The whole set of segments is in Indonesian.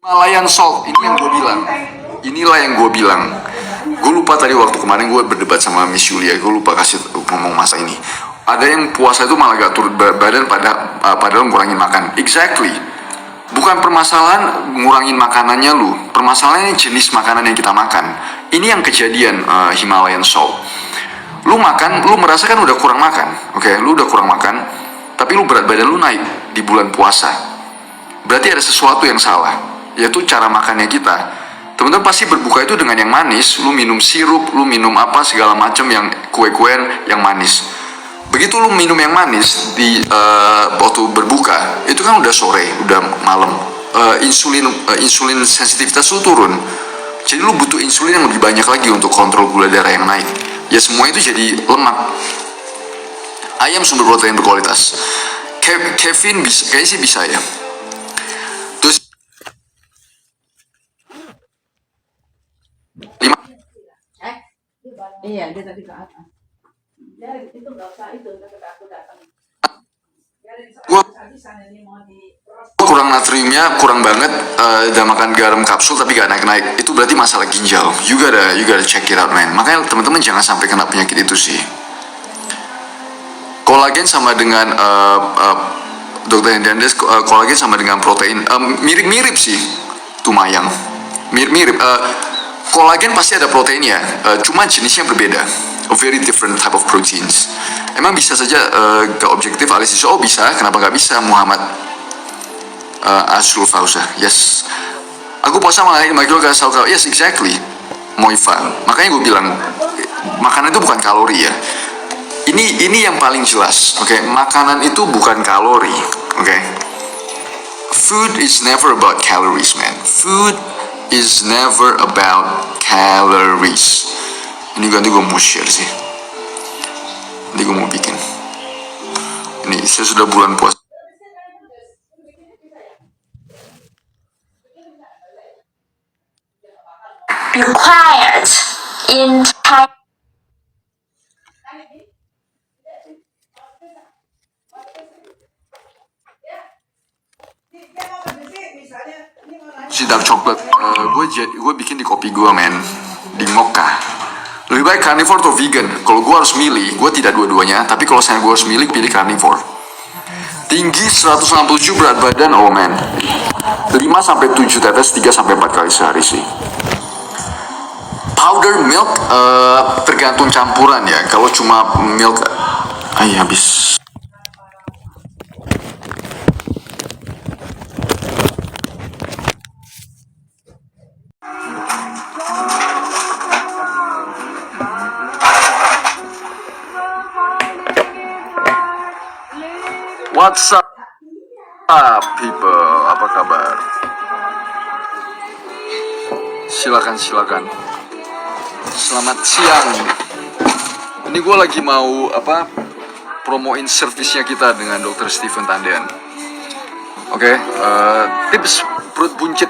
Himalayan salt, ini yang gue bilang. Inilah yang gue bilang. Gue lupa tadi waktu kemarin gue berdebat sama Miss Yulia, gue lupa kasih ngomong masa ini. Ada yang puasa itu malah gak turun badan padahal ngurangin makan. Exactly. Bukan permasalahan ngurangin makanannya lu, permasalahannya jenis makanan yang kita makan. Ini yang kejadian Himalayan salt. Lu makan, lu merasa kan udah kurang makan, oke? Lu udah kurang makan, tapi lu berat badan lu naik di bulan puasa. Berarti ada sesuatu yang salah, yaitu cara makannya kita. Teman-teman pasti berbuka itu dengan yang manis, lu minum sirup, lu minum apa segala macam yang kue-kuean yang manis. Begitu lu minum yang manis di waktu berbuka, itu kan udah sore, udah malam. Insulin sensitivitas lu turun. Jadi lu butuh insulin yang lebih banyak lagi untuk kontrol gula darah yang naik. Ya semua itu jadi lemak. Ayam sumber protein berkualitas. Kevin bisa, kayaknya sih bisa ya. Terus 5. Iya, dia tadi ke atas. Ya, itu nggak usah itu, aku datang. Gue kurang natriumnya, kurang banget, dan makan garam kapsul tapi gak naik-naik. Itu berarti masalah ginjal. You gotta check it out, man. Makanya teman-teman jangan sampai kena penyakit itu sih. Kolagen sama dengan Dr. Hernandez, kolagen sama dengan protein mirip-mirip sih, tumayang. Mirip-mirip. Kolagen pasti ada proteinnya, cuma jenisnya berbeda. A very different type of proteins. Emang bisa saja gak objektif alias oh bisa, kenapa gak bisa Muhammad Asrul Fauzah? Yes. Aku puasa malah 5 kilo gak asal kalori. Yes, exactly. Moifa. Makanya gue bilang makanan itu bukan kalori ya. Ini yang paling jelas. Oke, makanan itu bukan kalori. Oke. Food is never about calories, man. Food is never about calories. Ini ganti gue mau share sih. Ini gue mau bikin. Ini saya sudah bulan puasa. Required in time. Si dark chocolate, gue bikin di kopi gue, men, di mocha. Lebih baik carnivore atau vegan. Kalau gue harus milih, gue tidak dua-duanya. Tapi kalau saya gue harus milih, pilih carnivore. Tinggi 167, berat badan, oh man, 5-7 tetes 3-4 kali sehari sih. Powder milk tergantung campuran ya. Kalau cuma milk, habis. What's up, people? Apa kabar? Silakan. Selamat siang. Ini gue lagi mau promoin servisnya kita dengan Dr. Stephen Tandean. Oke, tips perut buncit,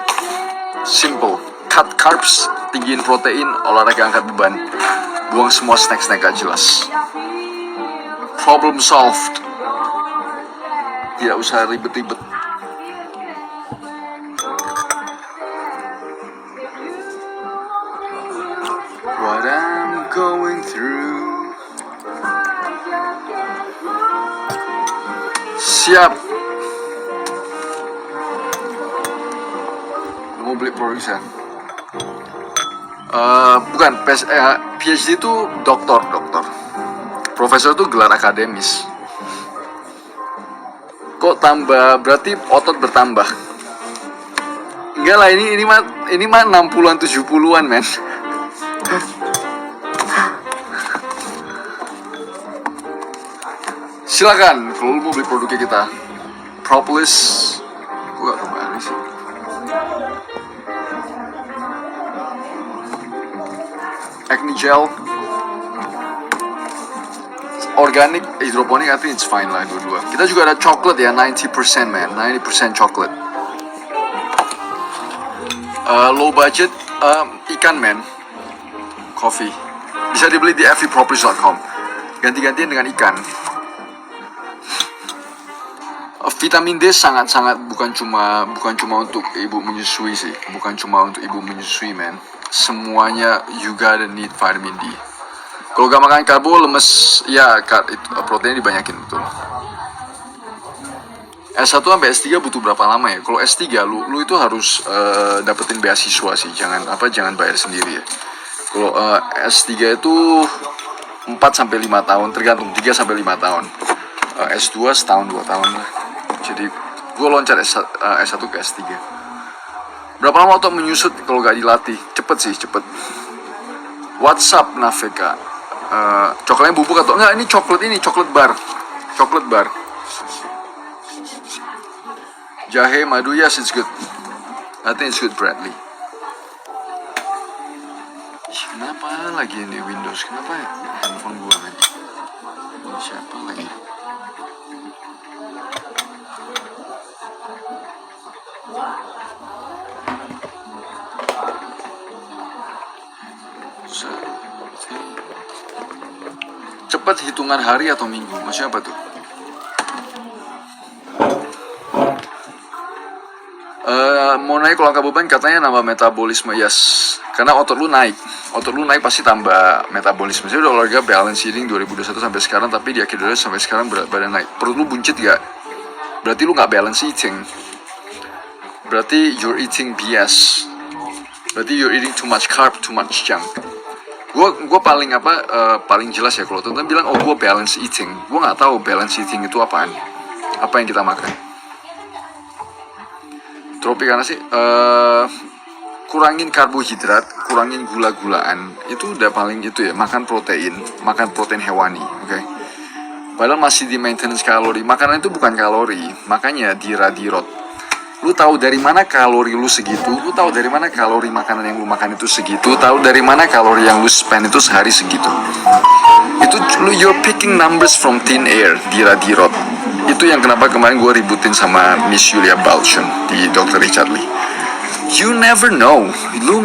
simple. Cut carbs, tinggiin protein, olahraga angkat beban, buang semua snack-snack gak jelas. Problem solved. Tidak usah ribet-ribet. What I'm going through. Siap. Mau beli produsen? Bukan, PhD itu doktor. Profesor itu gelar akademis. Kok tambah, berarti otot bertambah. Enggak lah, ini mah 60-an 70-an, men. Silakan kalau lu mau beli produknya kita. Propolis. Gua kembali sih. Acne gel. Organic, hidroponik, I think it's fine lah dua-dua. Kita juga ada coklat ya, 90% man, 90% coklat. Low budget, ikan man, coffee. Bisa dibeli di fvproperties.com. Ganti-gantian dengan ikan. Vitamin D sangat-sangat bukan cuma untuk ibu menyusui sih, bukan cuma untuk ibu menyusui men. Semuanya you gotta need vitamin D. Kalau gak makan karbo lemes, ya proteinnya dibanyakin betul. S1 sampai S3 butuh berapa lama ya? Kalau S3 lu itu harus dapetin beasiswa sih, jangan bayar sendiri ya. Kalau S3 itu 4 sampai 5 tahun, tergantung 3 sampai 5 tahun. S2 setahun 2 tahun lah. Jadi gue loncat S1 ke S3. Berapa lama waktu menyusut kalau gak dilatih? Cepet. WhatsApp Naveka. Coklatnya bubuk atau enggak? Ini coklat bar. Jahe, madu, yes it's good. I think it's good Bradley. Kenapa lagi ini Windows? Kenapa ya? Handphone gue lagi. Siapa lagi? Cepat hitungan hari atau minggu? Maksudnya apa tuh? Mau naik kalau angka beban katanya nambah metabolisme, yes. Karena otot lu naik pasti tambah metabolisme. Saya udah olahraga balance eating 2021 sampai sekarang, tapi di akhir 2021 sampai sekarang berat badan naik. Perut lu buncit gak? Berarti lu gak balance eating. Berarti you're eating BS. Berarti you're eating too much carb, too much junk. Gue paling jelas ya kalau teman-teman bilang gue balance eating. Gue nggak tahu balance eating itu apaan. Apa yang kita makan? Karena sih kurangin karbohidrat, kurangin gula-gulaan. Itu udah paling gitu ya. Makan protein hewani, oke? Padahal masih di maintenance kalori. Makanan itu bukan kalori, makanya dirot. Lu tahu dari mana kalori lu segitu? Lu tahu dari mana kalori makanan yang lu makan itu segitu? Tahu dari mana kalori yang lu spend itu sehari segitu? Itu you're picking numbers from thin air, dirot. Itu yang kenapa kemarin gue ributin sama Miss Julia Balchon di Dr. Richard Lee. You never know. Lu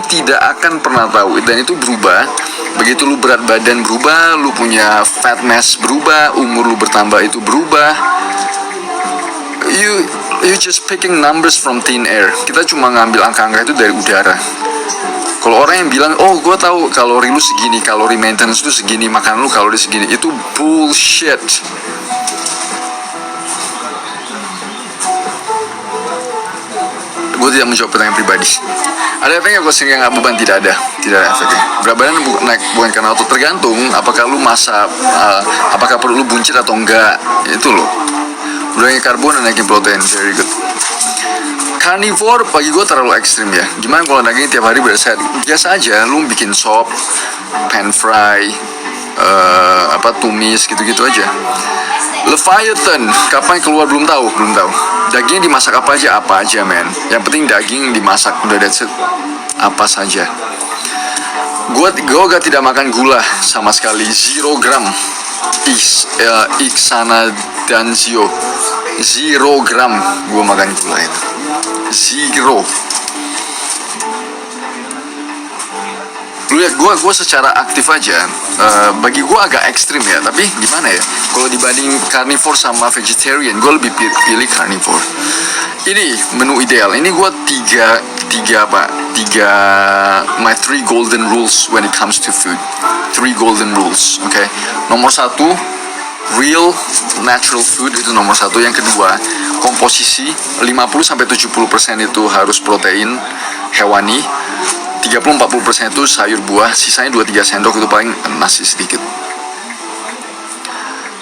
tidak akan pernah tahu. Dan itu berubah. Begitu lu berat badan berubah, lu punya fat mass berubah, umur lu bertambah itu berubah. You just picking numbers from thin air. Kita cuma ngambil angka-angka itu dari udara. Kalau orang yang bilang, oh gue tahu kalori lu segini, kalori maintenance lu segini, makan lu kalori segini, itu bullshit. Gue tidak menjawab pertanyaan pribadi. Ada efeknya kalau sehingga nggak beban? Tidak ada efeknya. Berat badan naik bukan karena otot, tergantung apakah lu apakah perut lu buncit atau enggak. Itu loh. Kurangin karbo dan naikin protein, very good. Carnivore bagi gue terlalu ekstrim ya. Gimana kalau daging tiap hari berasa biasa aja, lu bikin sop, pan fry, tumis gitu-gitu aja. Leviathan kapan keluar belum tahu. Daging dimasak apa aja men. Yang penting daging dimasak udah, that's it. Apa saja. Gue gak tidak makan gula sama sekali, 0 gram. Iksana dan 0 gram gue makan gula itu. 0. Lu lihat gue secara aktif aja. Bagi gue agak ekstrim ya, tapi gimana ya, kalau dibanding carnivore sama vegetarian, gue lebih pilih carnivore. Ini menu ideal. Ini gue my 3 golden rules when it comes to food. 3 golden rules, okay? Nomor 1, real natural food, itu nomor 1. Yang kedua, komposisi 50-70% itu harus protein hewani, 30-40% itu sayur buah, sisanya 2-3 sendok itu paling nasi sedikit.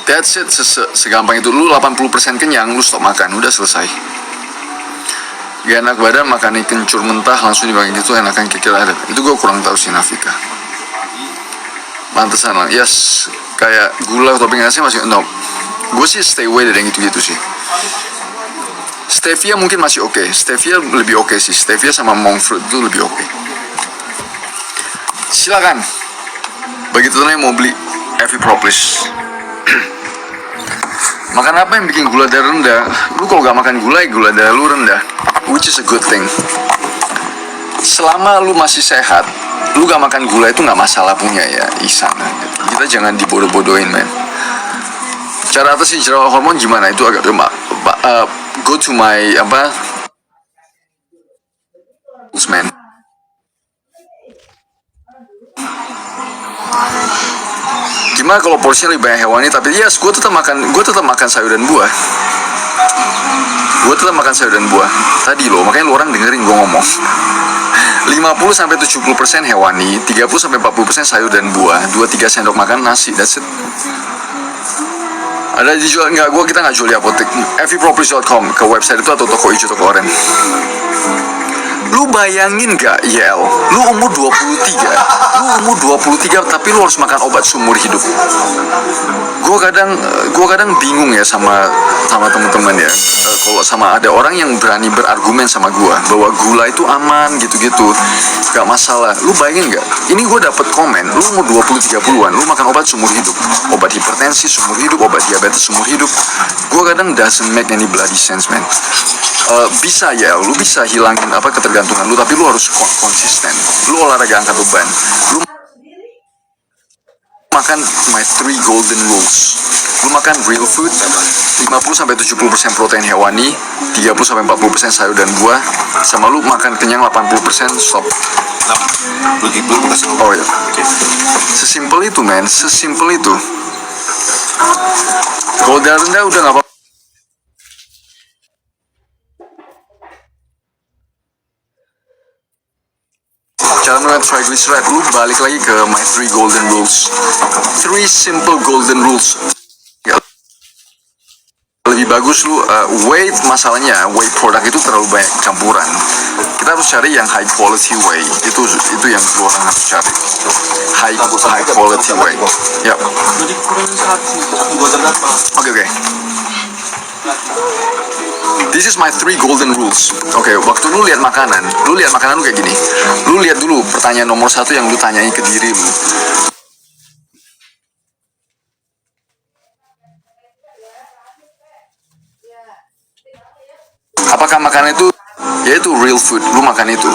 That's it, segampang itu. Lu 80% kenyang, lu stop makan, udah selesai. Gak enak badan makan kencur mentah langsung dimakan gitu, enakan kira-kira ada. Itu gue kurang tahu sih Navika. Pantesan lah, yes, kayak gula topping nasi masih no. Gue sih stay away dari yang gitu-gitu sih. Stevia mungkin masih oke. Stevia lebih oke sih. Stevia sama monk fruit itu lebih oke. Silakan. Bagi teman yang mau beli Evi Propolis. Makan apa yang bikin gula darah rendah? Lu kalau gak makan gula, ya gula darah lu rendah, which is a good thing. Selama lu masih sehat, lu gak makan gula itu gak masalah punya ya, Isan. Kita jangan dibodoh-bodohin men. Cara atasi jerawat hormon gimana? Itu agak go to my man. Gimana kalau porsinya lebih banyak hewani, tapi yes, gue tetap makan sayur dan buah. Gue tetap makan sayur dan buah. Tadi loh, makanya lu orang dengerin gue ngomong. 50-70% hewani, 30-40% sayur dan buah, 2-3 sendok makan nasi, that's it. Ada dijual nggak? Kita nggak jual di apotek. evproperties.com, ke website itu atau toko hijau, toko oranye. Lu bayangin gak, YL, lu umur 23 tapi lu harus makan obat seumur hidup. Gue kadang bingung ya sama teman-teman ya, kalau sama ada orang yang berani berargumen sama gue bahwa gula itu aman gitu-gitu, gak masalah. Lu bayangin gak, ini gue dapet komen, lu umur 20-30an, lu makan obat seumur hidup, obat hipertensi seumur hidup, obat diabetes seumur hidup. Gue kadang doesn't make any bloody sense, man. Bisa ya, lu bisa hilangin ketergantungan lu, tapi lu harus konsisten. Lu olahraga angkat beban, lu makan my 3 golden rules. Lu makan real food, 50-70% protein hewani, 30-40% sayur dan buah, sama lu makan kenyang 80%, stop. Oh ya, sesimpel itu, man, sesimpel itu. Kalau darah rendah udah nggak apa-apa. Cara menurut triglyceride, lu balik lagi ke my 3 golden rules. 3 simple golden rules. Lebih bagus lu weight, masalahnya weight produk itu terlalu banyak campuran. Kita harus cari yang high quality whey. Itu yang lu orang harus cari. High quality whey. Ya. Oke. This is my 3 golden rules. Oke, waktu lu lihat makanan lu kayak gini. Lu lihat dulu pertanyaan nomor 1 yang lu tanyain ke diri lu. Apakah makanan itu yaitu real food, lu makan itu.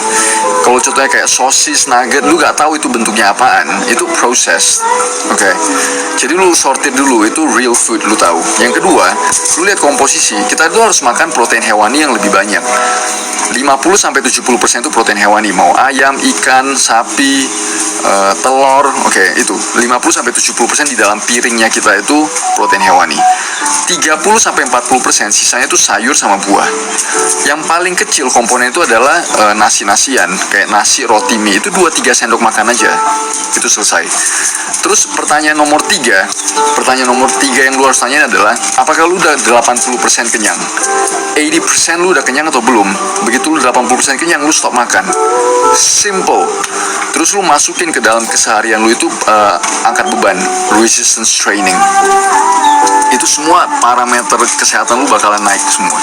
Kalau contohnya kayak sosis, nugget, lu gak tahu itu bentuknya apaan, itu proses. Oke. Jadi lu sortir dulu, itu real food, lu tahu. Yang kedua, lu lihat komposisi. Kita itu harus makan protein hewani yang lebih banyak. 50-70% itu protein hewani, mau ayam, ikan, sapi, telur, oke, itu 50-70% di dalam piringnya kita itu protein hewani. 30-40% sisanya itu sayur sama buah. Yang paling kecil komponen itu adalah nasi-nasian, kayak nasi, roti, mie, itu 2-3 sendok makan aja, itu selesai. Terus pertanyaan nomor 3 yang lu harus tanyain adalah, apakah lu udah 80% kenyang? 80% lu udah kenyang atau belum? Begitu lu 80% kenyang, lu stop makan. Simple. Terus lu masukin ke dalam keseharian lu itu angkat beban, resistance training. Itu semua parameter kesehatan lu bakalan naik semua.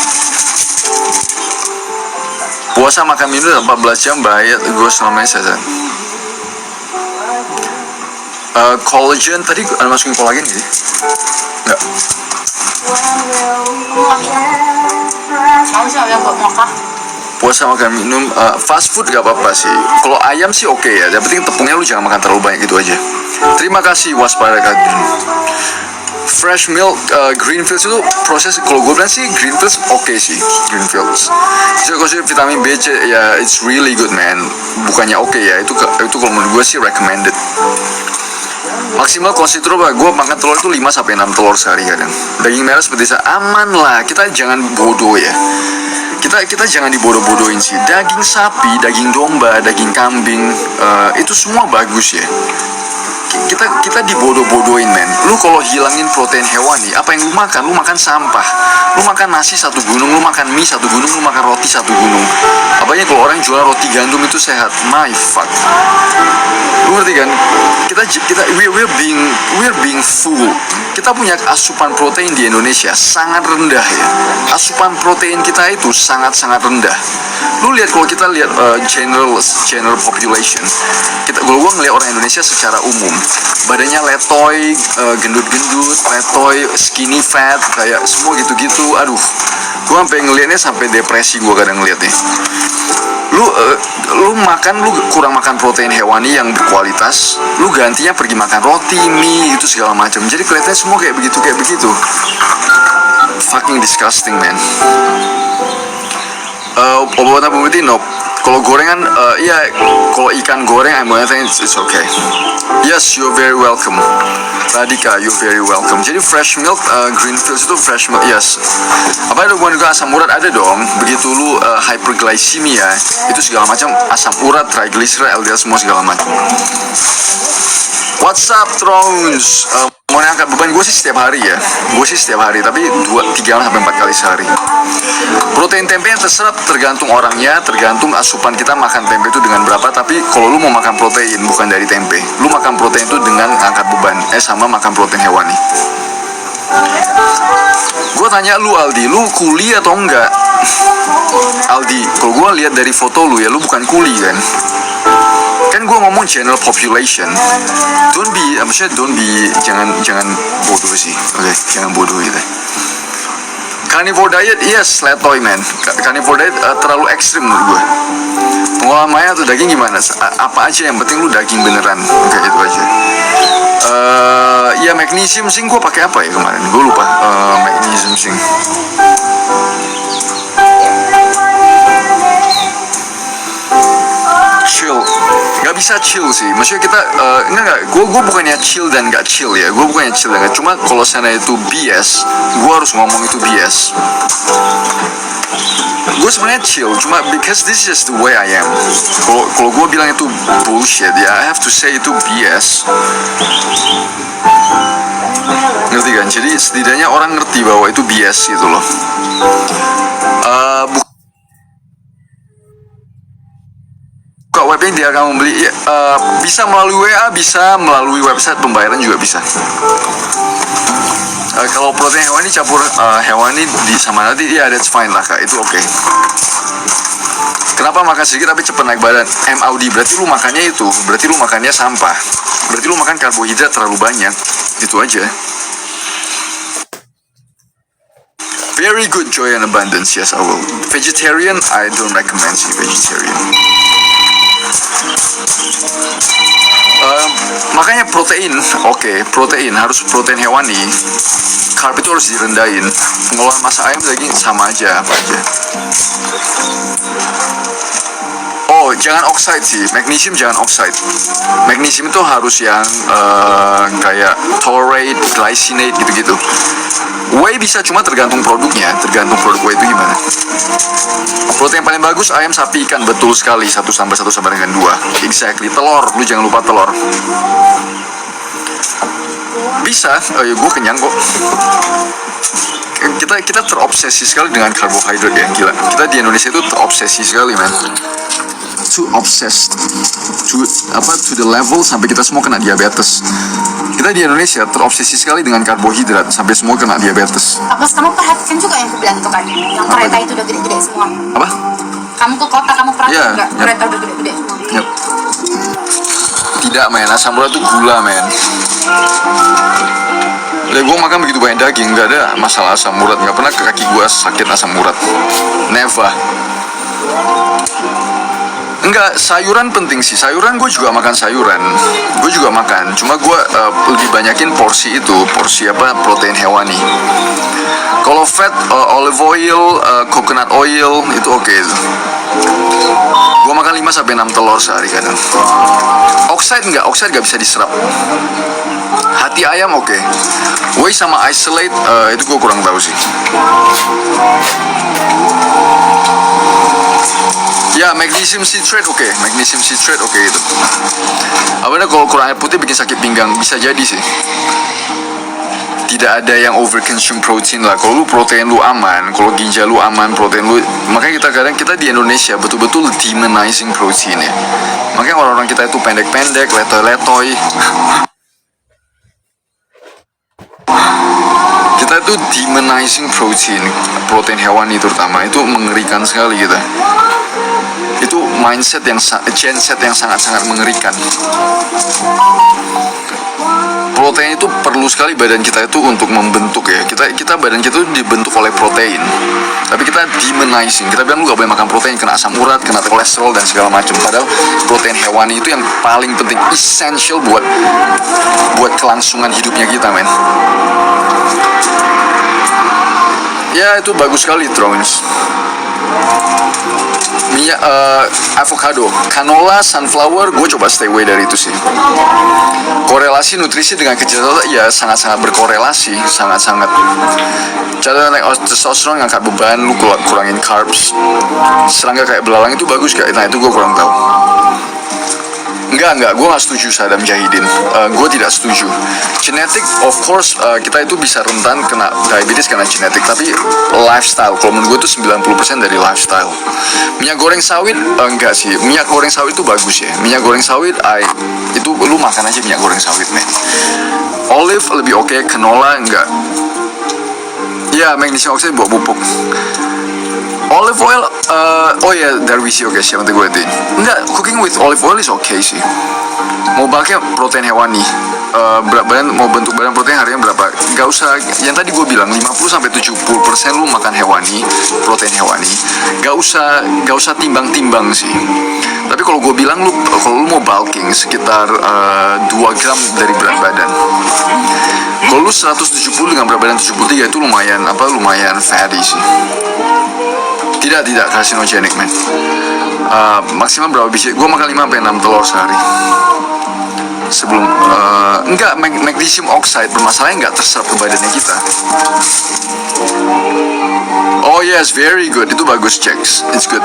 Puasa makan minum 14 jam bahaya gue selama ini saya. Collagen tadi ada masukin kolagen gitu? Enggak. Puasa makan minum fast food gak apa-apa sih. Kalau ayam sih oke ya. Yang penting tepungnya lu jangan makan terlalu banyak gitu aja. Terima kasih waspada Kadin. Fresh milk Greenfields itu proses, kalau gue bilang sih Greenfields oke sih, Greenfields. Jadi kalau vitamin B, C ya it's really good man. Bukannya oke ya, itu kalau menurut gue sih recommended. Maksimal konsumsi telur, gue makan telur itu 5-6 telur sehari kadang. Daging merah seperti saya aman lah, kita jangan bodoh ya. Kita jangan dibodoh-bodohin sih. Daging sapi, daging domba, daging kambing, itu semua bagus ya. Kita dibodoh-bodohin men. Lu kalau hilangin protein hewani, apa yang lu makan? Lu makan sampah. Lu makan nasi 1 gunung, lu makan mie 1 gunung, lu makan roti 1 gunung. Apanya kalau orang jual roti gandum itu sehat? My fuck. Lu ngerti kan? We're being fool. Kita punya asupan protein di Indonesia sangat rendah ya. Asupan protein kita itu sangat-sangat rendah. Lu lihat kalau kita lihat general population. Kalau gua ngelihat orang Indonesia secara umum, badannya letoy, gendut-gendut, letoy, skinny fat, kayak semua gitu-gitu. Aduh, gua sampai ngelihatnya sampai depresi gua kadang ngelihatnya. Lu kurang makan protein hewani yang berkualitas, lu gantinya pergi makan roti, mie, itu segala macam. Jadi kelihatannya semua kayak begitu. fucking disgusting, man. Obat pemutih, nope. Kalau gorengan, iya, kalau ikan goreng, I'm gonna think it's okay. Yes, you're very welcome. Radika, you're very welcome. Jadi fresh milk, Greenfields itu fresh milk, yes. Apa ada hubungan dengan asam urat? Ada dong. Begitu lu hyperglycemia, itu segala macam asam urat, triglyceride, LDL semua segala macam. What's up, Thrones? Mau angkat beban gue sih setiap hari ya. Gue sih setiap hari, tapi 3 sampai 4 kali sehari. Protein tempe yang terserap tergantung orangnya, tergantung asupan kita makan tempe itu dengan berapa. Tapi kalau lu mau makan protein bukan dari tempe, lu makan protein itu dengan angkat beban, sama makan protein hewani. Gue tanya lu, Aldi, lu kuli atau enggak? Aldi, kalau gue lihat dari foto lu ya, lu bukan kuli kan? Kan gue ngomong general population. Don't be, jangan bodoh sih. Oke, jangan bodoh gitu. Carnivore diet, yes, letoy man. Carnivore diet terlalu ekstrim menurut gue. Pengolahan maya atau daging gimana? Apa aja yang penting lu daging beneran. Oke, itu aja. Ya magnesium zinc gue pakai apa ya kemarin? Gue lupa. Magnesium zinc. Chill, nggak bisa chill sih. Maksudnya kita nggak. Gue bukannya chill dan nggak chill ya. Gue bukannya chill dan nggak. Cuma kalau sana itu BS, gue harus ngomong itu BS. Gue sebenarnya chill, cuma because this is the way I am. Kalau gue bilang itu bullshit ya, I have to say itu BS. Ngerti kan? Jadi setidaknya orang ngerti bahwa itu BS gitu loh. Webnya dia akan membeli, bisa melalui WA, bisa melalui website pembayaran juga bisa. Kalau protein hewani campur hewani di sama nanti, ya that's fine lah kak, itu oke. Kenapa makan sedikit tapi cepat naik badan? MAUD, berarti lu makannya itu, berarti lu makannya sampah, berarti lu makan karbohidrat terlalu banyak, itu aja. Very good, joy and abundance, yes I will. Vegetarian, I don't recommend sih vegetarian. Makanya protein, oke, protein harus protein hewani. Carb itu harus direndahin. Pengolahan masa ayam daging sama aja, apa aja. Oh, jangan oxide sih. Magnesium jangan oxide. Magnesium itu harus yang kayak taurate, glycinate gitu-gitu. Whey bisa, cuma tergantung produknya, tergantung produk whey itu gimana. Protein paling bagus ayam, sapi, ikan, betul sekali. 1 sama 2. Exactly. Telur, lu jangan lupa telur. Bisa, ya gue kenyang kok. Kita terobsesi sekali dengan karbohidrat ya, gila. Kita di Indonesia itu terobsesi sekali, man. Too obsessed to the level sampai kita semua kena diabetes. Kita di Indonesia terobsesi sekali dengan karbohidrat sampai semua kena diabetes. Mas, kamu perhatikan juga yang aku bilang itu kan, yang kereta itu udah gede-gede semua. Apa? Kamu ke kota, kamu perhatikan nggak? Yep. Kereta udah gede-gede semua. Yep. Tidak men, asam urat itu gula men. Ya gue makan begitu banyak daging, nggak ada masalah asam urat. Nggak pernah ke kaki gue sakit asam urat. Never. Enggak, sayuran penting sih. Sayuran gue juga makan sayuran. Gue juga makan. Cuma gue lebih banyakin porsi itu. Porsi apa? Protein hewani. Kalau fat, olive oil, coconut oil itu oke. Gue makan 5-6 telur sehari kadang. Oxide enggak bisa diserap. Hati ayam oke. Whey sama isolate itu gue kurang tahu sih. Ya, magnesium citrate oke. Magnesium citrate oke itu. Apalagi kalau kurang air putih bikin sakit pinggang, bisa jadi sih. Tidak ada yang over consume protein lah. Kalau lu protein lu aman, kalau ginjal lu aman, protein lu. Makanya kita di Indonesia betul-betul demonizing protein ya. Makanya orang-orang kita itu pendek-pendek, letoy-letoy. Kita itu demonizing protein hewani terutama, itu mengerikan sekali kita. Itu mindset genset yang sangat-sangat mengerikan. Protein itu perlu sekali badan kita itu untuk membentuk ya. Kita badan kita itu dibentuk oleh protein. Tapi kita demonizing. Kita bilang lu gak boleh makan protein, kena asam urat, kena kolesterol dan segala macam. Padahal protein hewani itu yang paling penting, essential buat kelangsungan hidupnya kita, men. Ya itu bagus sekali Thrones. Minyak avocado, canola, sunflower, gue coba stay away dari itu sih. Korelasi nutrisi dengan kejahatan ya sangat-sangat berkorelasi, sangat-sangat. Cara naik testosteron, ngangkat beban, lu kurangin carbs. Serangga kayak belalang itu bagus gak? Nah itu gue kurang tahu. Enggak, gue gak setuju Sadam Jahidin. Gue tidak setuju. Genetik, of course, kita itu bisa rentan kena diabetes karena genetik. Tapi lifestyle, kalau menurut gue itu 90% dari lifestyle. Minyak goreng sawit, enggak sih. Minyak goreng sawit itu bagus ya. Minyak goreng sawit, itu lu makan aja minyak goreng sawit, men. Olive lebih oke, canola enggak. Ya, magnesium oxide buat pupuk. Olive oil, oh ya Darwisi oke siap nanti gue liatin. Enggak, cooking with olive oil is okay sih. Mau pakai protein hewani, berat badan mau bentuk badan protein harian berapa? Gak usah, yang tadi gue bilang 50-70% lu makan hewani, protein hewani. Gak usah timbang-timbang sih. Tapi kalau gue bilang kalau lu mau bulking sekitar 2 gram dari berat badan. Kalau lu 170 dengan berat badan 73 itu lumayan fatty sih. Tidak karsinogenik, men. Maksimal berapa biji? Gue makan 5-6 telur sehari. Sebelum enggak, magnesium oxide bermasalahnya enggak terserap ke badannya kita. Oh yes, very good. Itu bagus, checks. It's good.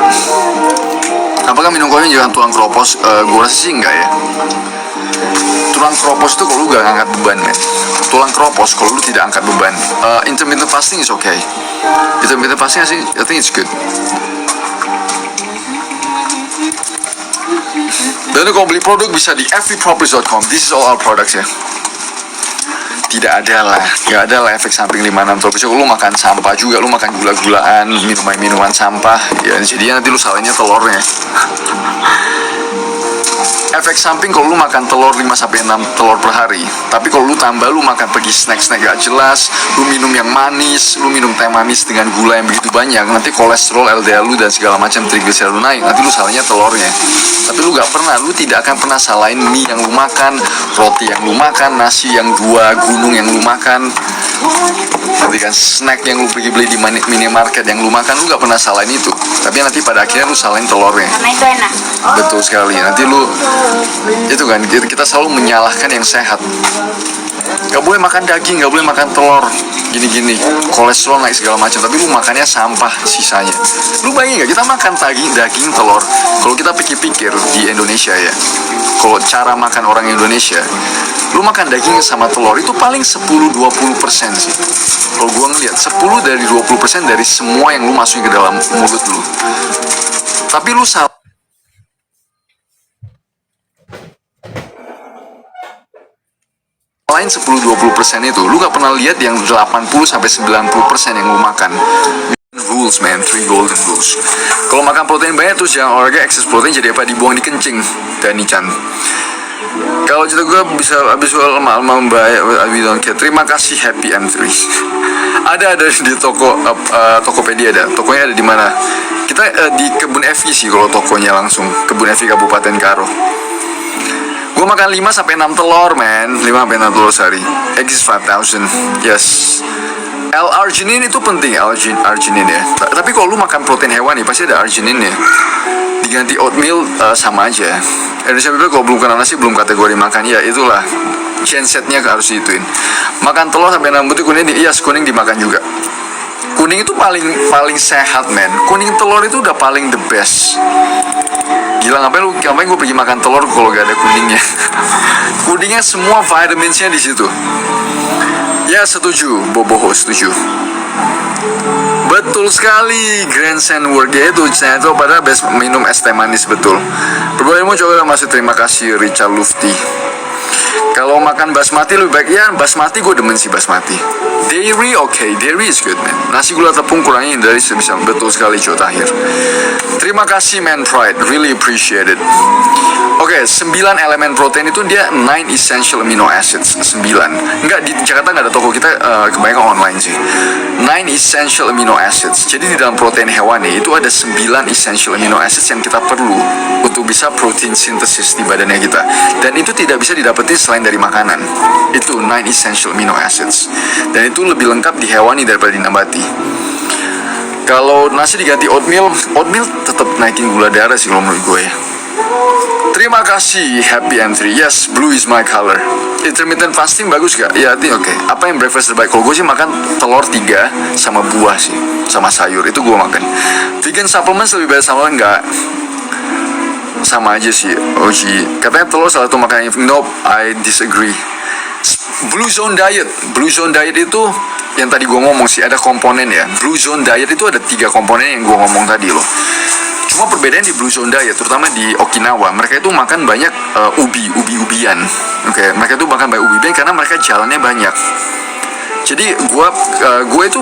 Apakah minum kopi jangan tulang keropos? Gue rasa sih enggak ya. Tulang keropos itu kalau lu gak angkat beban, men. Tulang keropos kalau lu tidak angkat beban. Intermittent fasting is okay. Intermittent fasting I think it's good. Dan kalau beli produk bisa di everyproperties.com. This is all our products ya. Gak ada lah efek samping 5-6 telur. Bisa lu makan sampah juga, lu makan gula-gulaan, minuman sampah. Ya jadinya nanti lu salahnya telurnya. Efek samping kalau lu makan telur 5-6 telur per hari. Tapi kalau lu tambah, lu makan pergi snack-snack gak jelas, lu minum yang manis, lu minum teh manis dengan gula yang begitu banyak, nanti kolesterol, LDL lu dan segala macam triglycerida lu naik. Nanti lu salahnya telurnya. Tapi lu tidak akan pernah salahin mie yang lu makan, roti yang lu makan, nasi yang 2 gunung yang lu makan. Nanti kan snack yang lu pergi beli di minimarket yang lu makan, lu gak pernah salahin itu. Tapi nanti pada akhirnya lu salahin telurnya. Karena itu enak. Betul sekali. Nanti lu itu kan kita selalu menyalahkan yang sehat. Gak boleh makan daging, gak boleh makan telur, gini-gini, kolesterol naik segala macam. Tapi lu makannya sampah sisanya. Lu bayangin gak kita makan daging, telur. Kalau kita pikir-pikir di Indonesia ya, kalau cara makan orang Indonesia, lu makan daging sama telur itu paling 10-20% sih. Kalau gua ngeliat 10 dari 20% dari semua yang lu masukin ke dalam mulut lu. Tapi lu salah. Lain 10-20% itu, lu gak pernah lihat yang 80-90% yang lu makan. Rules, man, 3 golden rules. Kalau makan protein banyak terus jangan olahraga, excess protein jadi apa? Dibuang di kencing. Dani-chan. Kalau cerita gue bisa habis lama-lama membayar, we don't care. Terima kasih Happy M3. ada di Tokopedia ada. Tokonya ada di mana? Kita di Kebun Evi sih kalau tokonya langsung. Kebun Evi Kabupaten Karo. Gue makan 5-6 telur, man. 5-6 telur sehari. Eggs is 5,000. Yes. L-arginine itu penting, arginine ya. Tapi kalau lu makan protein hewani pasti ada arginine ya. Diganti oatmeal sama aja. Indonesia People kalau belum kena nasi belum kategori makan. Ya itulah. Gensetnya harus dituin. Makan telur sampai 6 butir kuning, kuning dimakan juga. Kuning itu paling sehat, men. Kuning telur itu udah paling the best. Gila, ngapain gue pergi makan telur kalau gak ada kuningnya? Kuningnya semua vitaminsnya di situ. Ya setuju, Boboho setuju. Betul sekali, Grand Sandwork ya itu pada best minum es teh manis betul. Berbalikmu coba masih terima kasih Richard Lufty. Kalau makan basmati lebih baik ya, basmati gue demen sih basmati. Dairy okay, dairy is good man. Nasi gula tepung kurangin dari sebisa. Betul sekali Joe Tahir. Terima kasih man Pride, really appreciate it. Oke, 9 elemen protein itu dia 9 essential amino acids. 9. Enggak, di Jakarta nggak ada toko, kita kebanyakan online sih. 9 essential amino acids. Jadi di dalam protein hewani itu ada 9 essential amino acids yang kita perlu untuk bisa protein sintesis di badannya kita. Dan itu tidak bisa didapetin selain dari makanan. Itu 9 essential amino acids. Dan itu lebih lengkap di hewani daripada di nabati. Kalau nasi diganti oatmeal tetap naikin gula darah sih kalau menurut gue ya. Terima kasih Happy M3. Yes, blue is my color. Intermittent fasting bagus gak? Ya, oke. Apa yang breakfast terbaik? Kalau gue sih makan telur 3 sama buah sih, sama sayur itu gue makan. Vegan supplements lebih baik sama enggak? Sama aja sih. Oji, katanya telur salah satu makanan yang nope, I disagree. Blue Zone Diet itu yang tadi gue ngomong sih, ada komponen ya. Blue Zone Diet itu ada 3 komponen yang gue ngomong tadi loh. Cuma perbedaan di Blue Zone Diet, terutama di Okinawa, mereka itu makan banyak ubi-ubian. Oke, mereka itu makan banyak ubi-ubian karena mereka jalannya banyak. Jadi gue itu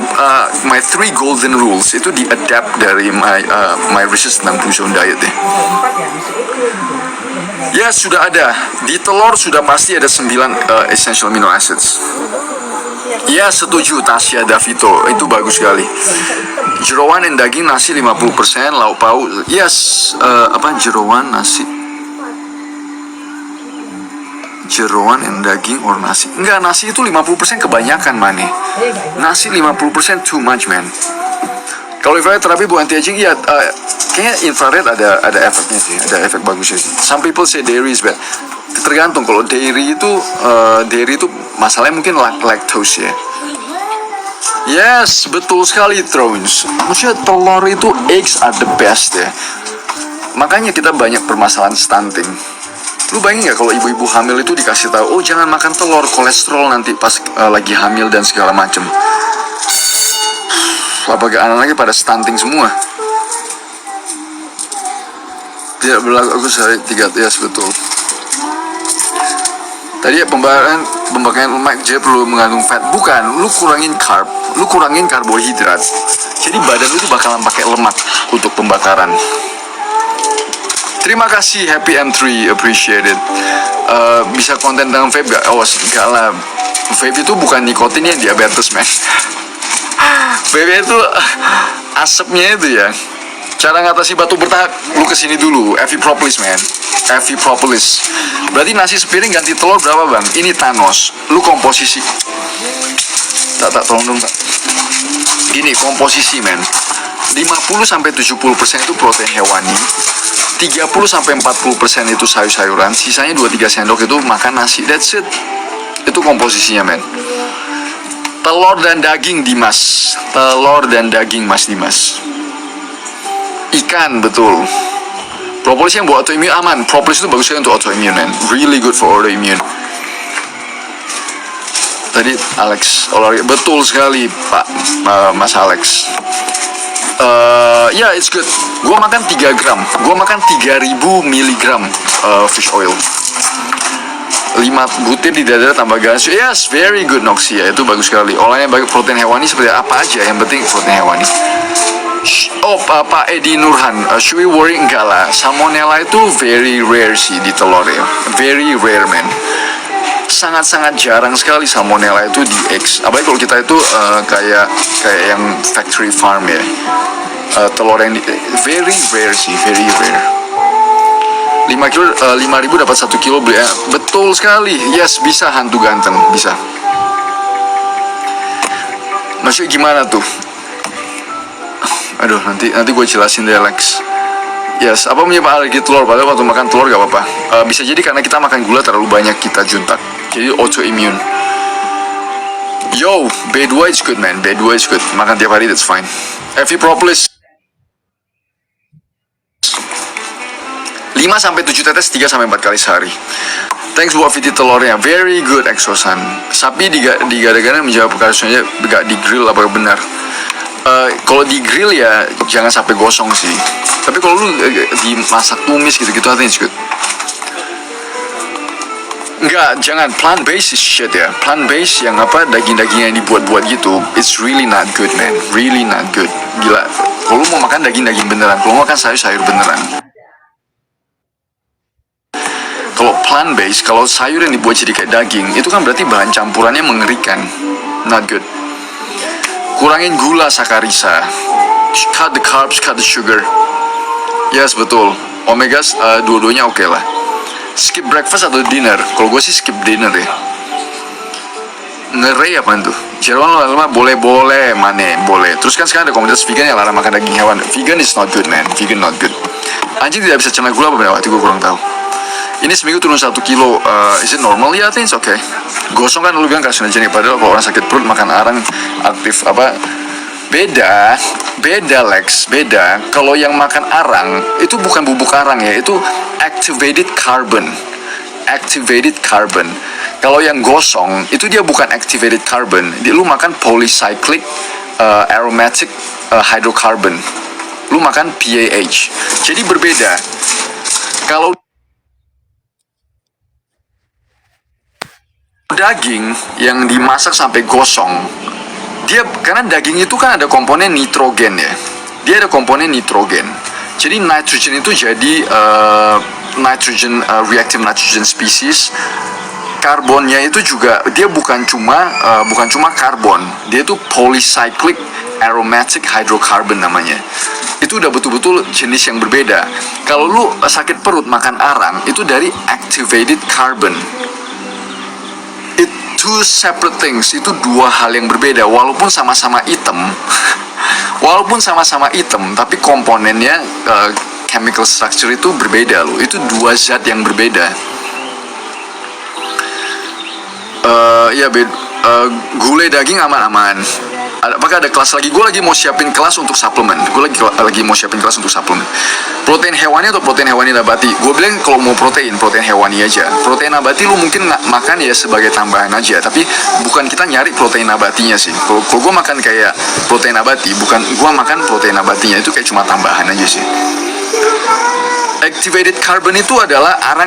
my 3 golden rules itu di-adapt dari my research tentang Blue Zone Diet deh. Ya sudah ada di telur, sudah pasti ada 9 essential amino acids. Ya setuju Tasya Davito, itu bagus sekali. Jeroan dan daging nasi 50%, lauk pauk. Yes, jeroan nasi. Jeroan and daging or nasi. Enggak, nasi itu 50% kebanyakan Mane. Nasi 50% too much man. Kalau infrared terapi bukan anti-aging, iya, kayaknya infrared ada efeknya sih, ada efek bagusnya sih. Some people say dairy is bad. Tergantung, kalau dairy itu masalahnya mungkin lactose ya. Yes, betul sekali Thrones. Maksudnya telur itu, eggs are the best ya. Makanya kita banyak permasalahan stunting. Lu bayangin gak kalau ibu-ibu hamil itu dikasih tahu, oh jangan makan telur, kolesterol nanti pas lagi hamil dan segala macem. Apakah anak-anaknya pada stunting semua? Tidak berlaku, aku sehari 3, yes betul. Tadi ya pembakaran lemak jadi perlu mengandung fat. Bukan, lu kurangin carb, lu kurangin karbohidrat. Jadi badan lu tuh bakalan pakai lemak untuk pembakaran. Terima kasih Happy M3, appreciated. Bisa konten tentang vape gak? Oh enggak lah, vape itu bukan nikotin yang diabetes man. Vape itu asapnya itu ya. Cara ngatasi batuk bertahap, lu kesini dulu. Evi Propolis man, Evi Propolis. Berarti nasi sepiring ganti telur berapa bang? Ini Thanos. Lu komposisi. Tak tolong dong tak. Gini komposisi man. 50-70% itu protein hewani. 30-40% itu sayur-sayuran. Sisanya 2-3 sendok itu makan nasi. That's it. Itu komposisinya men. Telur dan daging Dimas. Telur dan daging Mas Dimas. Ikan betul. Propolis yang buat autoimmune aman. Propolis itu bagus sekali untuk autoimmune man. Really good for autoimmune. Tadi Alex olahraga betul sekali Pak Mas Alex. Yeah, it's good. Gua makan 3 gram. Gua makan 3000 miligram fish oil. 5 butir di dada tambah gas. Yes, very good Noxia. Itu bagus sekali. Olahnya bagi protein hewani seperti apa aja. Yang penting protein hewani. Oh, Pak Edi Nurhan, should we worry? Enggak lah. Salmonella itu very rare sih di telur ya. Very rare man. Sangat-sangat jarang sekali salmonella itu di eggs. Apalagi kalau kita itu kayak yang factory farm ya. Telur yang very rare sih, very rare. 5 kilo, 5.000 dapat 1 kilo beli. Betul sekali. Yes, bisa hantu ganteng, bisa. Maksudnya gimana tuh? Aduh, nanti gue jelasin deh Alex. Yes, apa menyebabkan alergi telur? Padahal waktu makan telur gak apa-apa. Bisa jadi karena kita makan gula terlalu banyak, kita juntak. Jadi autoimmune. Yo, B2 is good man. B2 is good. Makan tiap hari that's fine. Evi Propolis 5-7 tetes 3-4 kali sehari. Thanks buat VT telurnya. Very good Exosan. Sapi digadang-gadang menjawab kasusnya gak di grill, apa benar? Kalau di grill ya jangan sampai gosong sih. Tapi kalau lu dimasak tumis gitu-gitu I think it's good. Enggak, jangan. Plant based is shit ya. Plant based yang daging-daging yang dibuat-buat gitu, it's really not good man. Really not good. Gila. Kalau lu mau makan daging-daging beneran, kalau mau makan sayur-sayur beneran. Kalau plant based, kalau sayur yang dibuat jadi kayak daging, itu kan berarti bahan campurannya mengerikan. Not good. Kurangin gula sakarisa. Cut the carbs, cut the sugar. Yes, betul. Omega dua-duanya oke lah. Skip breakfast atau dinner? Kalau gue sih skip dinner ya. Ngerei apa tuh? Jerwan lama boleh mana boleh. Terus kan sekarang ada komunitas vegan yang larang makan daging hewan. Vegan is not good man, vegan not good. Anjing tidak bisa cerna gula beberapa waktu gue kurang tahu. Ini seminggu turun 1 kilo, is it normal? Ya, I think it's okay. Gosong kan lu bilang karsinogenic, padahal kalau orang sakit perut makan arang aktif apa? Beda Lex, beda. Kalau yang makan arang itu bukan bubuk arang ya, itu activated carbon. Kalau yang gosong itu dia bukan activated carbon, lu makan polycyclic aromatic hydrocarbon, lu makan PAH, jadi berbeda. Kalau daging yang dimasak sampai gosong, dia karena daging itu kan ada komponen nitrogen ya, dia ada komponen nitrogen, jadi nitrogen itu jadi reactive nitrogen species. Karbonnya itu juga dia bukan cuma karbon, dia itu polycyclic aromatic hydrocarbon namanya. Itu udah betul-betul jenis yang berbeda. Kalau lu sakit perut makan arang itu dari activated carbon. Two separate things, itu dua hal yang berbeda. Walaupun sama-sama hitam tapi komponennya chemical structure itu berbeda loh. Itu dua zat yang berbeda. Gulai daging aman-aman. Apakah ada kelas lagi? Gue lagi mau siapin kelas untuk suplemen. Protein hewani atau protein hewani nabati? Gue bilang kalau mau protein hewani aja. Protein nabati lu mungkin nggak makan ya sebagai tambahan aja. Tapi bukan kita nyari protein nabatinya sih. Kalau gue makan kayak protein nabati, bukan gue makan protein nabatinya, itu kayak cuma tambahan aja sih. Activated carbon itu adalah arang,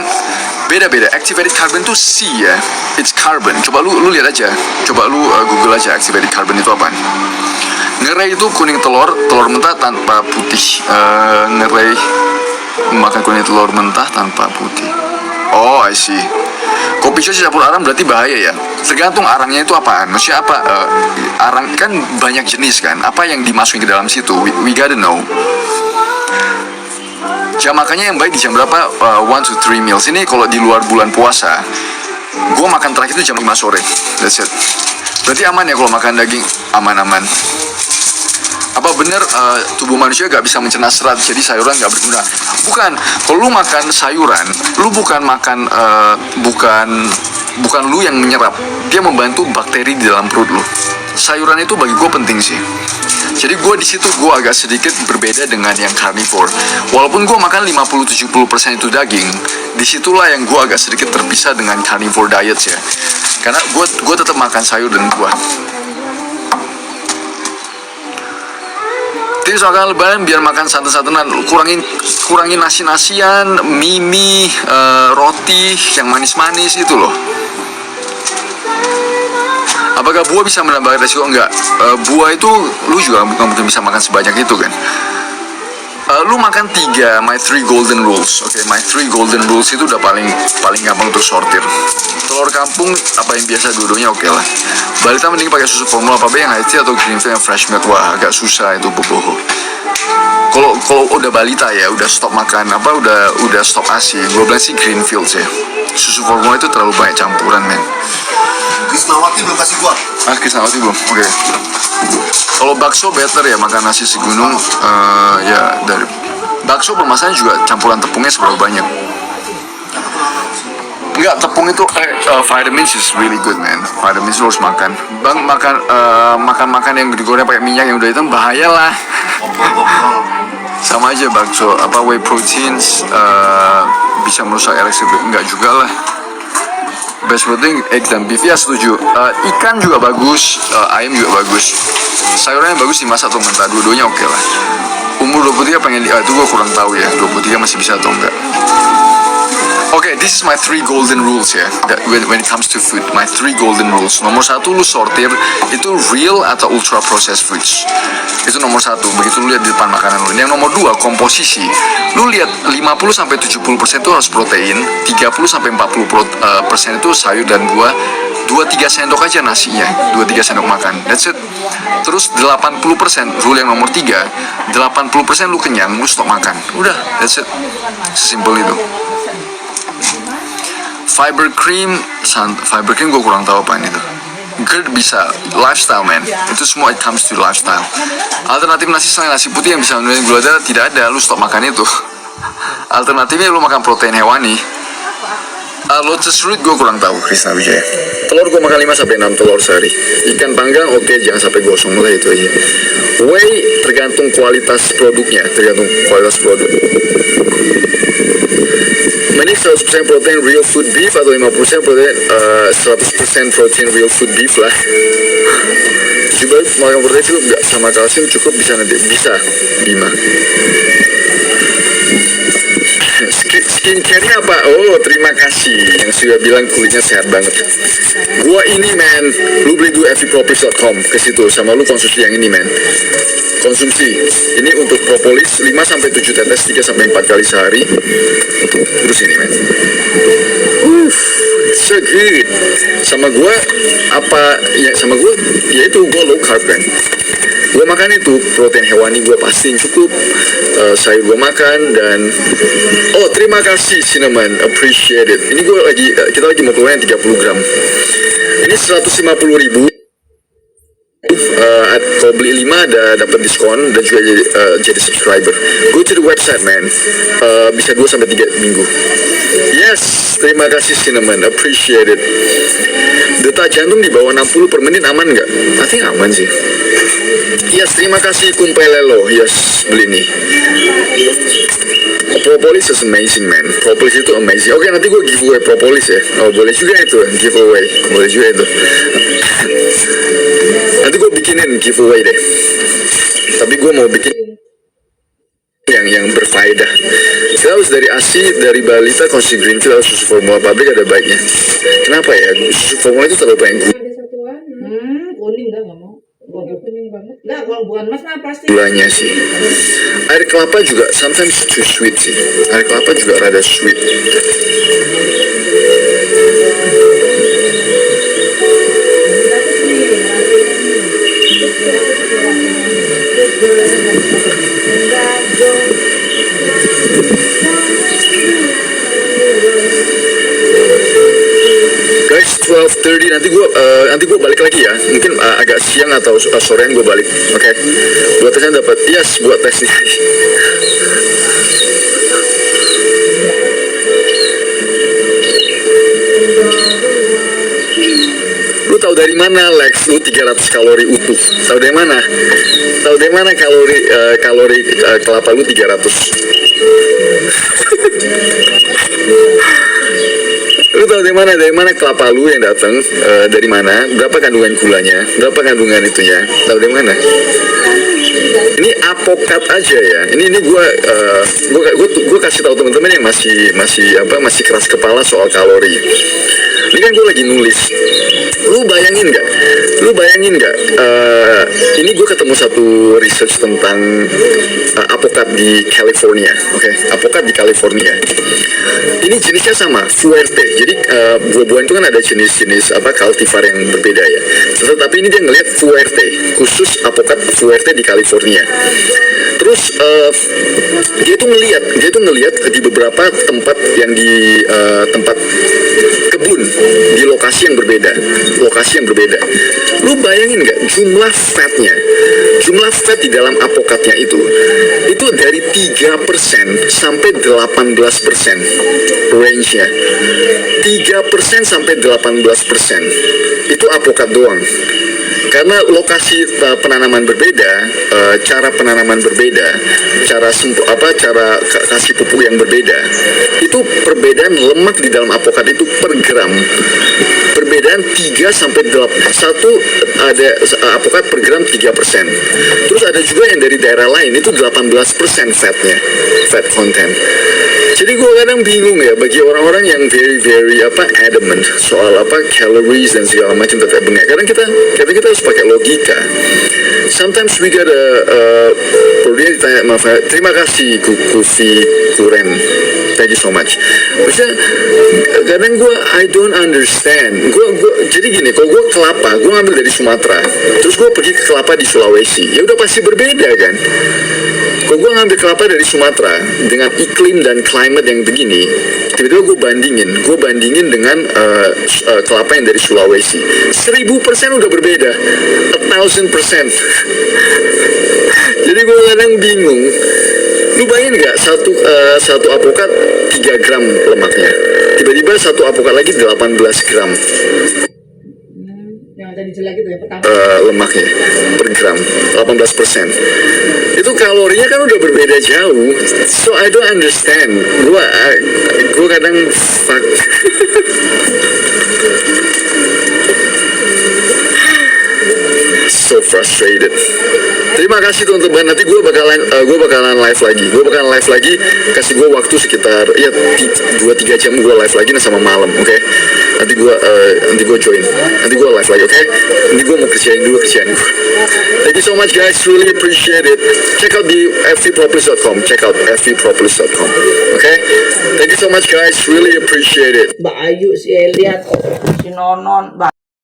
beda-beda. Activated carbon itu C ya, it's carbon. Coba lu lihat aja, coba lu Google aja activated carbon itu apa. Ngerei itu kuning telur mentah tanpa putih. Ngerei makan kuning telur mentah tanpa putih. Oh, I see. Kopi show campur arang berarti bahaya ya? Tergantung arangnya itu apaan. Maksudnya apa? Arang kan banyak jenis kan. Apa yang dimasukin ke dalam situ? We gotta know. Jam makannya yang baik di jam berapa? 1 to 3 meals. Ini kalau di luar bulan puasa, gue makan terakhir itu jam 5 sore. That's it. Berarti aman ya kalau makan daging? Aman-aman. Apa bener tubuh manusia gak bisa mencerna serat, jadi sayuran gak berguna? Bukan. Kalau lu makan sayuran, lu bukan makan bukan lu yang menyerap, dia membantu bakteri di dalam perut lu. Sayuran itu bagi gue penting sih. Jadi gue di situ gue agak sedikit berbeda dengan yang carnivore. Walaupun gue makan 50-70% itu daging, disitulah yang gue agak sedikit terpisah dengan carnivore diet ya. Karena gue tetap makan sayur dan buah. Tips makan lebaran biar makan santan-santanan, kurangin nasi-nasian, mie, roti yang manis-manis itu loh. Apakah buah bisa menambah resiko? Enggak. Buah itu lu juga nggak mungkin bisa makan sebanyak itu kan. Lu makan 3 my 3 golden rules. Oke, my 3 golden rules itu udah paling gampang untuk sortir. Telur kampung apa yang biasa dua-duanya oke lah. Balita mending pakai susu formula apa yang high tea atau green tea yang fresh milk? Wah, agak susah itu boboho. Kalau udah balita ya, udah stop makan udah stop ASI. Gue bilang sih Greenfields ya. Susu formula itu terlalu banyak campuran men. Krisnawati belum kasih gua. Krisnawati belum. Oke. Kalau bakso better ya makan nasi segunung. Ya dari bakso bermasalahnya juga campuran tepungnya seberapa banyak. Enggak, tepung itu vitamins is really good man. Vitamins harus makan. Bang makan yang digoreng pakai minyak yang udah hitam bahaya lah. Sama aja bakso whey proteins bisa merusak ereksi. Enggak juga lah. Best protein egg dan beef ya setuju. Ikan juga bagus, ayam juga bagus. Sayurannya bagus dimasak atau mentah, dua-duanya oke lah. Umur 23 pengen itu gue kurang tahu ya, 23 masih bisa atau enggak. Oke, this is my 3 golden rules ya. When it comes to food, my 3 golden rules. Nomor 1 lu sortir itu real atau ultra processed foods. Itu nomor 1. Begitu lu lihat di depan makanan lu. Yang nomor 2 komposisi. Lu lihat 50-70% itu harus protein, 30-40% itu sayur dan buah. 2-3 sendok aja nasinya, 2-3 sendok makan. That's it. Terus 80%, rule yang nomor 3, 80% lu kenyang, lu stop makan. Udah, that's it. Sesimpel itu. Fiber cream gue kurang tahu apaan itu. GERD bisa, lifestyle man, itu semua it comes to lifestyle. Alternatif nasi selain nasi putih yang bisa menurunkan gula darah tidak ada, lu stop makan itu. Alternatifnya lu makan protein hewani. Lotus root gue kurang tahu, Krisna Wijaya. Telur gue makan 5-6 telur sehari. Ikan panggang oke, jangan sampai gosong, mulai itu aja. Whey tergantung kualitas produknya, tergantung kualitas produk. Mending 100% protein real food beef atau 50% protein 100% protein real food beef lah. Juga makan protein cukup nggak sama kalsium cukup bisa nanti bisa Bima. Skincare-nya apa? Oh, terima kasih yang sudah bilang kulitnya sehat banget. Gua ini man, lu beli dulu fvpropolis.com ke situ sama lu konsumsi yang ini man. Konsumsi. Ini untuk propolis 5-7 tetes 3-4 kali sehari. Terus ini man. So good. Sama gua apa ya sama gua yaitu gua low carb kan. Gue makan itu protein hewani gue pastiin cukup, sayur gue makan dan terima kasih Cinnamon, appreciate it. Ini kita lagi mau keluarin 30 gram. Ini 150.000. Kalau beli 5 ada dapat diskon dan juga jadi subscriber. Go to the website man, bisa 2-3 minggu. Yes, terima kasih Cinnamon, appreciate it. Detak jantung di bawah 60 per menit aman nggak? I think aman sih. Yes, terima kasih Kumpelelo. Yes, beli nih. Propolis is amazing man. Propolis itu amazing. Oke, nanti gue giveaway propolis ya. Oh, boleh juga itu giveaway. Boleh juga itu. Nanti gue bikinin giveaway deh. Tapi gue mau bikin yang berfaedah. Kita harus dari ASI, dari balita, konsumsi green tea, harus susu formula pabrik ada baiknya. Kenapa ya? Susu formula itu terlalu banyak Ada satuan, kuning nggak mau. Gua kuning banget. Nggak, kalau bukan mas nah pasti. gulanya sih. Air kelapa juga sometimes too sweet sih. Air kelapa juga rada sweet. Guys, 12:30 nanti gue balik lagi ya. Mungkin agak siang atau sorean gue balik. Oke. Buat tesnya dapat. Yes, buat tesnya. Lu tahu dari mana Lex? Lu 300 kalori utuh. Tahu dari mana? Tahu dari mana kalori kelapa lu 300? Lu tahu dari mana? Dari mana kelapa lu yang datang? Dari mana? Berapa kandungan gulanya? Berapa kandungan itunya? Tahu dari mana? Ini apokat aja ya. Ini gue kasih tahu teman-teman yang masih keras kepala soal kalori. Ini kan gue lagi nulis. Lu bayangin nggak? Ini gue ketemu satu research tentang apokat di California. Oke, apokat di California. Ini jenisnya sama, Fuerte. Jadi buah-buahan itu kan ada jenis-jenis cultivar yang berbeda ya. Tetapi ini dia ngelihat Fuerte, khusus apokat Fuerte di California. Terus dia tuh ngelihat di beberapa tempat yang di tempat kebun di lokasi yang berbeda. Lu bayangin nggak jumlah fat di dalam apokatnya itu dari 3% sampai 18% range-nya. 3% sampai 18% itu apokat doang. Karena lokasi penanaman berbeda, cara penanaman berbeda, cara kasih pupuk yang berbeda, itu perbedaan lemak di dalam apokat itu per gram. Perbedaan 3 sampai 8. Satu ada apokat per gram 3%. Terus ada juga yang dari daerah lain itu 18% fat content. Jadi gue kadang bingung ya bagi orang-orang yang very adamant soal calories dan segala macam tetap benar. Kadang kita harus pakai logika. Sometimes we gotta dia ditanya, maaf, terima kasih Kufi Kuren, thank you so much. Maksudnya kadang I don't understand. Jadi gini, kalau gue kelapa, gue ngambil dari Sumatera, terus gue pergi ke kelapa di Sulawesi, ya udah pasti berbeda kan. Kalau gue ngambil kelapa dari Sumatera dengan iklim dan climate yang begini, tiba-tiba gue bandingin dengan kelapa yang dari Sulawesi. 1000% udah berbeda, 1000%. Jadi gue kadang bingung. Lu bayangin nggak satu apokat 3 gram lemaknya, tiba-tiba satu apokat lagi 18 gram Yang tadi jelek itu ya pertama. lemaknya per gram, 18%. Itu kalorinya kan udah berbeda jauh. So I don't understand. Gue kadang fuck. So frustrated. Terima kasih teman-teman. Nanti gue bakalan live lagi. Kasih gue waktu sekitar 2-3 jam gue live lagi sama malam, oke? Nanti gue join. Nanti gue live lagi, oke? Nanti gue mau kerjain gue. Thank you so much guys, really appreciate it. Check out di fvpropolis.com. Okay? Thank you so much guys, really appreciate it. Mbak Ayu, si Eliat, si Nonon, Mbak